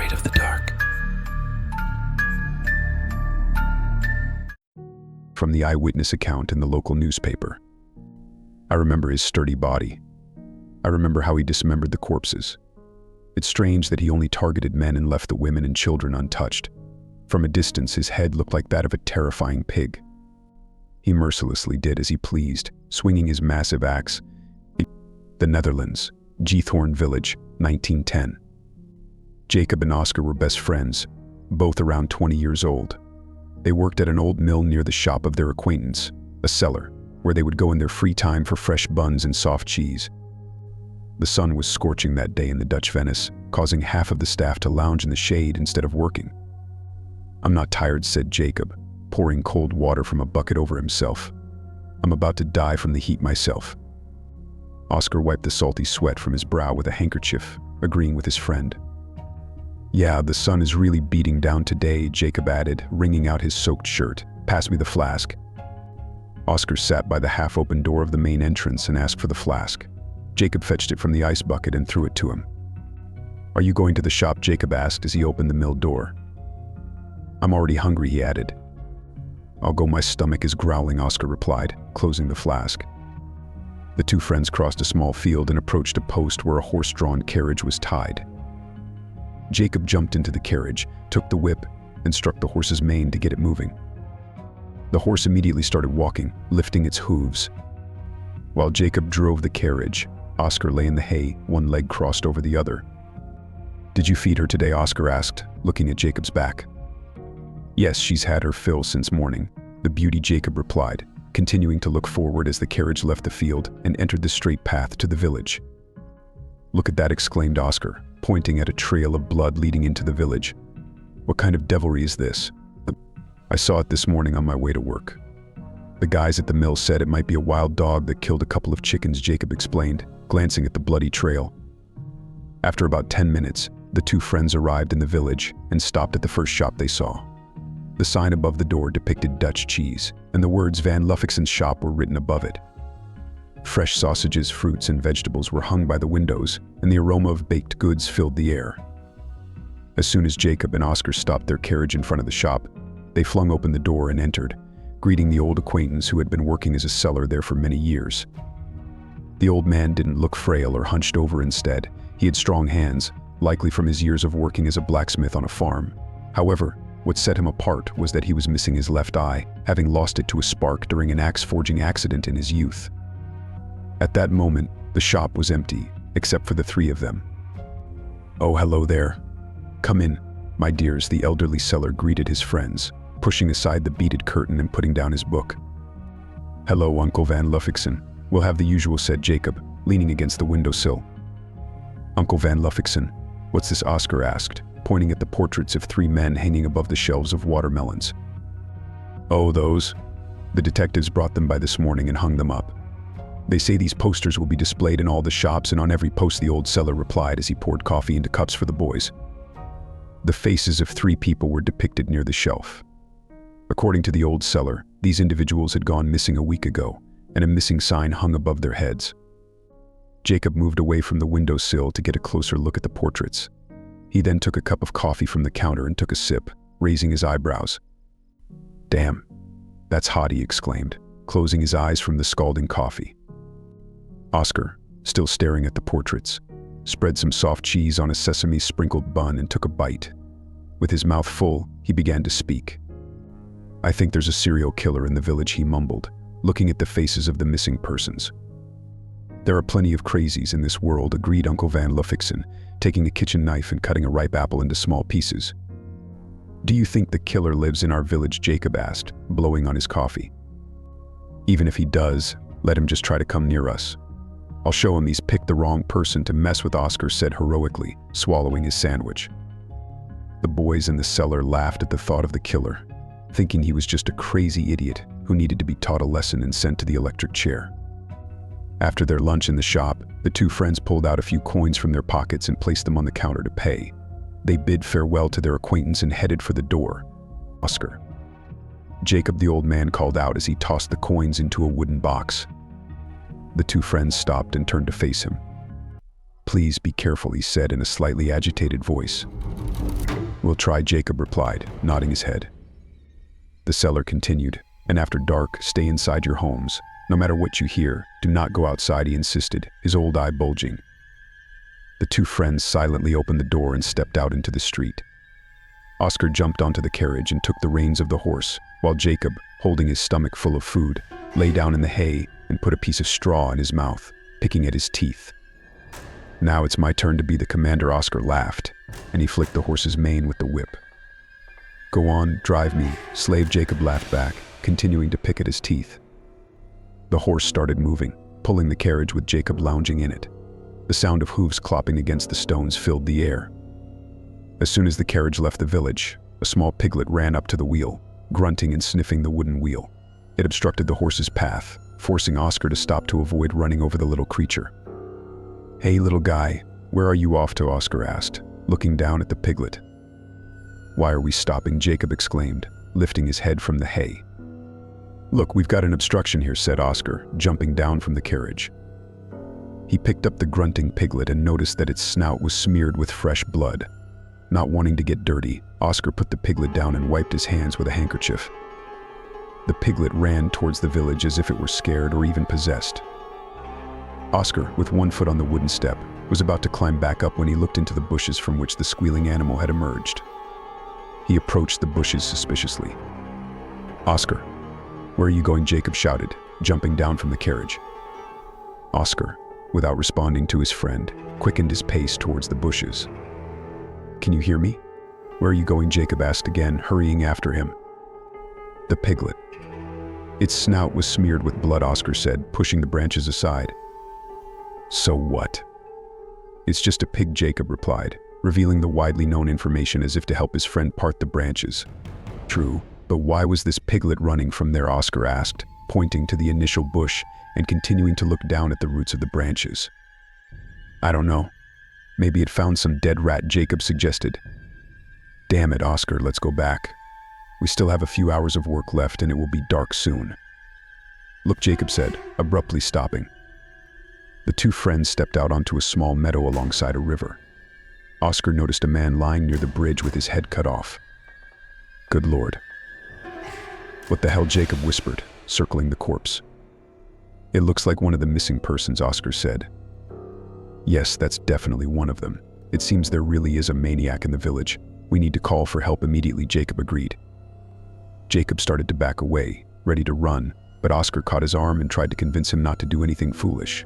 afraid of the dark. From the eyewitness account in the local newspaper. I remember his sturdy body. I remember how he dismembered the corpses. It's strange that he only targeted men and left the women and children untouched. From a distance, his head looked like that of a terrifying pig. He mercilessly did as he pleased, swinging his massive axe. The Netherlands, Giethoorn village, 1910. Jacob and Oscar were best friends, both around 20 years old. They worked at an old mill near the shop of their acquaintance, a cellar, where they would go in their free time for fresh buns and soft cheese. The sun was scorching that day in the Dutch Venice, causing half of the staff to lounge in the shade instead of working. "I'm not tired," said Jacob, pouring cold water from a bucket over himself. "I'm about to die from the heat myself." Oscar wiped the salty sweat from his brow with a handkerchief, agreeing with his friend. "Yeah, the sun is really beating down today," Jacob added, wringing out his soaked shirt. "Pass me the flask." Oscar sat by the half-open door of the main entrance and asked for the flask. Jacob fetched it from the ice bucket and threw it to him. "Are you going to the shop?" Jacob asked as he opened the mill door. "I'm already hungry," he added. "I'll go, my stomach is growling," Oscar replied, closing the flask. The two friends crossed a small field and approached a post where a horse-drawn carriage was tied. Jacob jumped into the carriage, took the whip, and struck the horse's mane to get it moving. The horse immediately started walking, lifting its hooves. While Jacob drove the carriage, Oscar lay in the hay, one leg crossed over the other. "Did you feed her today?" Oscar asked, looking at Jacob's back. "Yes, she's had her fill since morning," the beauty Jacob replied, continuing to look forward as the carriage left the field and entered the straight path to the village. "Look at that," exclaimed Oscar, pointing at a trail of blood leading into the village. "What kind of devilry is this?" "I saw it this morning on my way to work. The guys at the mill said it might be a wild dog that killed a couple of chickens," Jacob explained, glancing at the bloody trail. After about 10 minutes, the two friends arrived in the village and stopped at the first shop they saw. The sign above the door depicted Dutch cheese, and the words Van Luffikson's shop were written above it. Fresh sausages, fruits, and vegetables were hung by the windows, and the aroma of baked goods filled the air. As soon as Jacob and Oscar stopped their carriage in front of the shop, they flung open the door and entered, greeting the old acquaintance who had been working as a seller there for many years. The old man didn't look frail or hunched over. Instead, he had strong hands, likely from his years of working as a blacksmith on a farm. However, what set him apart was that he was missing his left eye, having lost it to a spark during an axe-forging accident in his youth. At that moment, the shop was empty, except for the three of them. "Oh, hello there. Come in, my dears," the elderly seller greeted his friends, pushing aside the beaded curtain and putting down his book. "Hello, Uncle Van Luffikson. We'll have the usual," said Jacob, leaning against the windowsill. "Uncle Van Luffikson, what's this?" Oscar asked, pointing at the portraits of three men hanging above the shelves of watermelons. "Oh, those? The detectives brought them by this morning and hung them up. They say these posters will be displayed in all the shops and on every post," the old seller replied as he poured coffee into cups for the boys. The faces of three people were depicted near the shelf. According to the old seller, these individuals had gone missing a week ago, and a missing sign hung above their heads. Jacob moved away from the windowsill to get a closer look at the portraits. He then took a cup of coffee from the counter and took a sip, raising his eyebrows. "Damn, that's hot," he exclaimed, closing his eyes from the scalding coffee. Oscar, still staring at the portraits, spread some soft cheese on a sesame-sprinkled bun and took a bite. With his mouth full, he began to speak. "I think there's a serial killer in the village," he mumbled, looking at the faces of the missing persons. "There are plenty of crazies in this world," agreed Uncle Van Luffikson, taking a kitchen knife and cutting a ripe apple into small pieces. "Do you think the killer lives in our village?" Jacob asked, blowing on his coffee. "Even if he does, let him just try to come near us. I'll show him he's picked the wrong person to mess with," Oscar said heroically, swallowing his sandwich. The boys in the cellar laughed at the thought of the killer, thinking he was just a crazy idiot who needed to be taught a lesson and sent to the electric chair. After their lunch in the shop, the two friends pulled out a few coins from their pockets and placed them on the counter to pay. They bid farewell to their acquaintance and headed for the door. "Oscar." Jacob, the old man, called out as he tossed the coins into a wooden box. The two friends stopped and turned to face him. Please be careful, he said in a slightly agitated voice. We'll try, Jacob replied, nodding his head. The seller continued, and after dark, stay inside your homes. No matter what you hear, do not go outside, he insisted, his old eye bulging. The two friends silently opened the door and stepped out into the street. Oscar jumped onto the carriage and took the reins of the horse, while Jacob, holding his stomach full of food, lay down in the hay and put a piece of straw in his mouth, picking at his teeth. Now it's my turn to be the commander, Oscar laughed, and he flicked the horse's mane with the whip. Go on, drive me, slave, Jacob laughed back, continuing to pick at his teeth. The horse started moving, pulling the carriage with Jacob lounging in it. The sound of hooves clopping against the stones filled the air. As soon as the carriage left the village, a small piglet ran up to the wheel, grunting and sniffing the wooden wheel. It obstructed the horse's path, forcing Oscar to stop to avoid running over the little creature. Hey, little guy, where are you off to? Oscar asked, looking down at the piglet. Why are we stopping? Jacob exclaimed, lifting his head from the hay. Look, we've got an obstruction here, said Oscar, jumping down from the carriage. He picked up the grunting piglet and noticed that its snout was smeared with fresh blood. Not wanting to get dirty, Oscar put the piglet down and wiped his hands with a handkerchief. The piglet ran towards the village as if it were scared or even possessed. Oscar, with one foot on the wooden step, was about to climb back up when he looked into the bushes from which the squealing animal had emerged. He approached the bushes suspiciously. Oscar, where are you going? Jacob shouted, jumping down from the carriage. Oscar, without responding to his friend, quickened his pace towards the bushes. Can you hear me? Where are you going? Jacob asked again, hurrying after him. The piglet. Its snout was smeared with blood, Oscar said, pushing the branches aside. So what? It's just a pig, Jacob replied, revealing the widely known information as if to help his friend part the branches. True, but why was this piglet running from there? Oscar asked, pointing to the initial bush and continuing to look down at the roots of the branches. I don't know. Maybe it found some dead rat, Jacob suggested. Damn it, Oscar, let's go back. We still have a few hours of work left and it will be dark soon. Look, Jacob said, abruptly stopping. The two friends stepped out onto a small meadow alongside a river. Oscar noticed a man lying near the bridge with his head cut off. Good Lord. What the hell? Jacob whispered, circling the corpse. It looks like one of the missing persons, Oscar said. Yes, that's definitely one of them. It seems there really is a maniac in the village. We need to call for help immediately, Jacob agreed. Jacob started to back away, ready to run, but Oscar caught his arm and tried to convince him not to do anything foolish.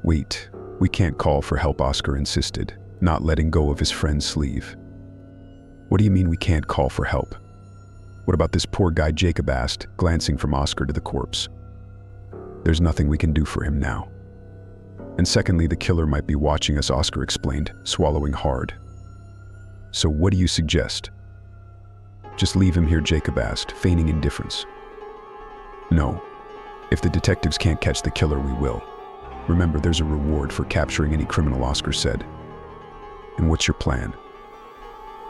Wait, we can't call for help, Oscar insisted, not letting go of his friend's sleeve. What do you mean we can't call for help? What about this poor guy? Jacob asked, glancing from Oscar to the corpse. There's nothing we can do for him now. And secondly, the killer might be watching us, Oscar explained, swallowing hard. So what do you suggest? Just leave him here, Jacob asked, feigning indifference. No. If the detectives can't catch the killer, we will. Remember, there's a reward for capturing any criminal, Oscar said. And what's your plan?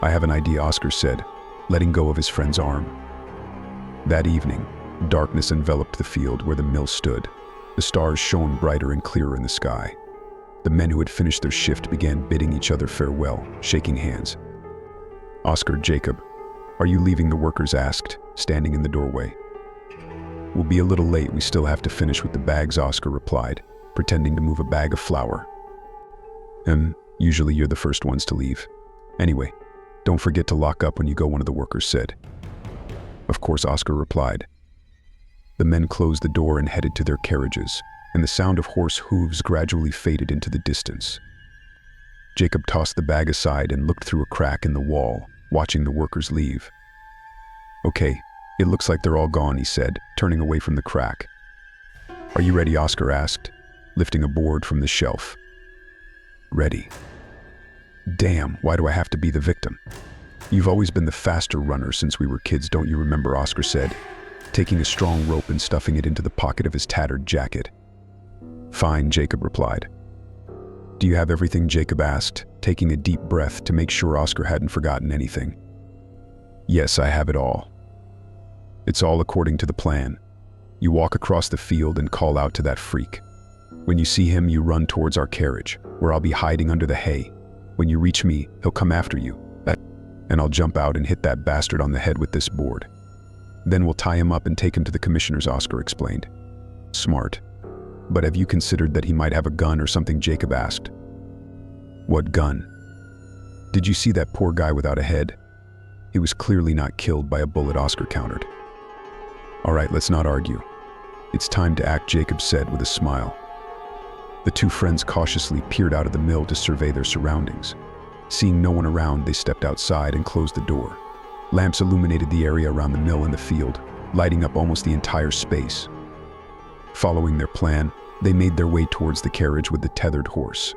I have an idea, Oscar said, letting go of his friend's arm. That evening, darkness enveloped the field where the mill stood. The stars shone brighter and clearer in the sky. The men who had finished their shift began bidding each other farewell, shaking hands. Oscar, Jacob, are you leaving? The workers asked, standing in the doorway. We'll be a little late. We still have to finish with the bags, Oscar replied, pretending to move a bag of flour. Usually you're the first ones to leave. Anyway, don't forget to lock up when you go, one of the workers said. Of course, Oscar replied. The men closed the door and headed to their carriages, and the sound of horse hooves gradually faded into the distance. Jacob tossed the bag aside and looked through a crack in the wall, watching the workers leave. Okay, it looks like they're all gone, he said, turning away from the crack. Are you ready? Oscar asked, lifting a board from the shelf. Ready. Damn, why do I have to be the victim? You've always been the faster runner since we were kids, don't you remember? Oscar said, taking a strong rope and stuffing it into the pocket of his tattered jacket. Fine, Jacob replied. Do you have everything? Jacob asked, taking a deep breath to make sure Oscar hadn't forgotten anything. Yes, I have it all. It's all according to the plan. You walk across the field and call out to that freak. When you see him, you run towards our carriage, where I'll be hiding under the hay. When you reach me, he'll come after you. And I'll jump out and hit that bastard on the head with this board. Then we'll tie him up and take him to the commissioners," Oscar explained. "Smart. But have you considered that he might have a gun or something?" Jacob asked. "What gun? Did you see that poor guy without a head? He was clearly not killed by a bullet," Oscar countered. "All right, let's not argue. It's time to act," Jacob said with a smile. The two friends cautiously peered out of the mill to survey their surroundings. Seeing no one around, they stepped outside and closed the door. Lamps illuminated the area around the mill and the field, lighting up almost the entire space. Following their plan, they made their way towards the carriage with the tethered horse.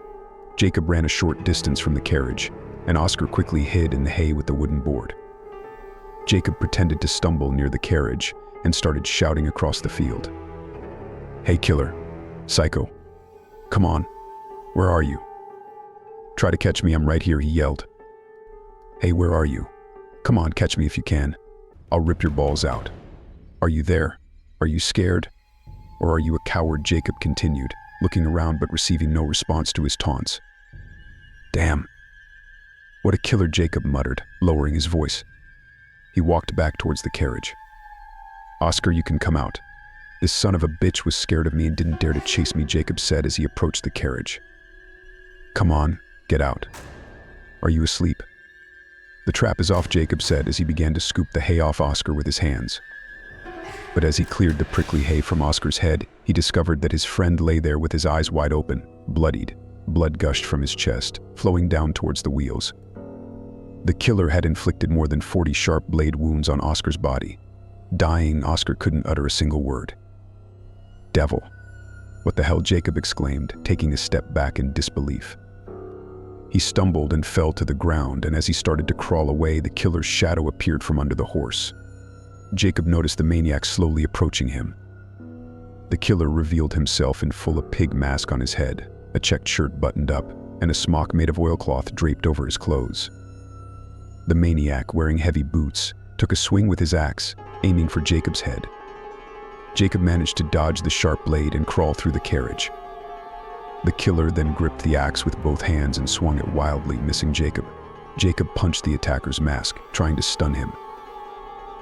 Jacob ran a short distance from the carriage, and Oscar quickly hid in the hay with the wooden board. Jacob pretended to stumble near the carriage and started shouting across the field. "Hey, killer! Psycho! Come on! Where are you? Try to catch me, I'm right here," he yelled. "Hey, where are you? Come on, catch me if you can. I'll rip your balls out. Are you there? Are you scared? Or are you a coward?" Jacob continued, looking around but receiving no response to his taunts. "Damn. What a killer," Jacob muttered, lowering his voice. He walked back towards the carriage. "Oscar, you can come out. This son of a bitch was scared of me and didn't dare to chase me," Jacob said as he approached the carriage. "Come on, get out. Are you asleep?" "The trap is off," Jacob said as he began to scoop the hay off Oscar with his hands. But as he cleared the prickly hay from Oscar's head, he discovered that his friend lay there with his eyes wide open, bloodied. Blood gushed from his chest, flowing down towards the wheels. The killer had inflicted more than 40 sharp blade wounds on Oscar's body. Dying, Oscar couldn't utter a single word. "Devil. What the hell?" Jacob exclaimed, taking a step back in disbelief. He stumbled and fell to the ground, and as he started to crawl away, the killer's shadow appeared from under the horse. Jacob noticed the maniac slowly approaching him. The killer revealed himself in full a pig mask on his head, a checked shirt buttoned up, and a smock made of oilcloth draped over his clothes. The maniac, wearing heavy boots, took a swing with his axe, aiming for Jacob's head. Jacob managed to dodge the sharp blade and crawl through the carriage. The killer then gripped the axe with both hands and swung it wildly, missing Jacob. Jacob punched the attacker's mask, trying to stun him.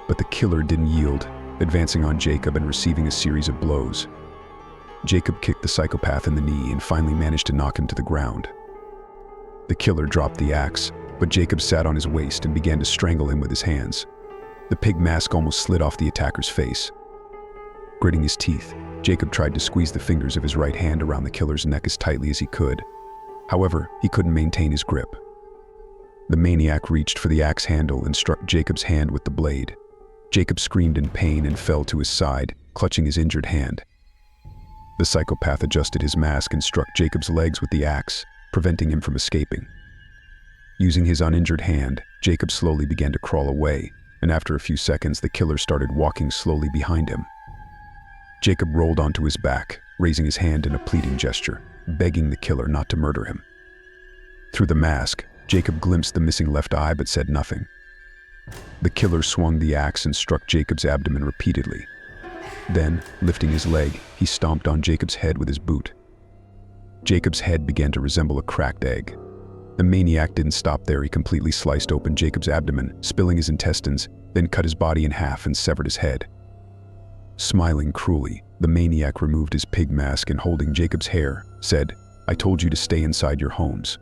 But the killer didn't yield, advancing on Jacob and receiving a series of blows. Jacob kicked the psychopath in the knee and finally managed to knock him to the ground. The killer dropped the axe, but Jacob sat on his waist and began to strangle him with his hands. The pig mask almost slid off the attacker's face. Gritting his teeth, Jacob tried to squeeze the fingers of his right hand around the killer's neck as tightly as he could. However, he couldn't maintain his grip. The maniac reached for the axe handle and struck Jacob's hand with the blade. Jacob screamed in pain and fell to his side, clutching his injured hand. The psychopath adjusted his mask and struck Jacob's legs with the axe, preventing him from escaping. Using his uninjured hand, Jacob slowly began to crawl away, and after a few seconds, the killer started walking slowly behind him. Jacob rolled onto his back, raising his hand in a pleading gesture, begging the killer not to murder him. Through the mask, Jacob glimpsed the missing left eye but said nothing. The killer swung the axe and struck Jacob's abdomen repeatedly. Then, lifting his leg, he stomped on Jacob's head with his boot. Jacob's head began to resemble a cracked egg. The maniac didn't stop there. He completely sliced open Jacob's abdomen, spilling his intestines, then cut his body in half and severed his head. Smiling cruelly, the maniac removed his pig mask and holding Jacob's hair, said, "I told you to stay inside your homes.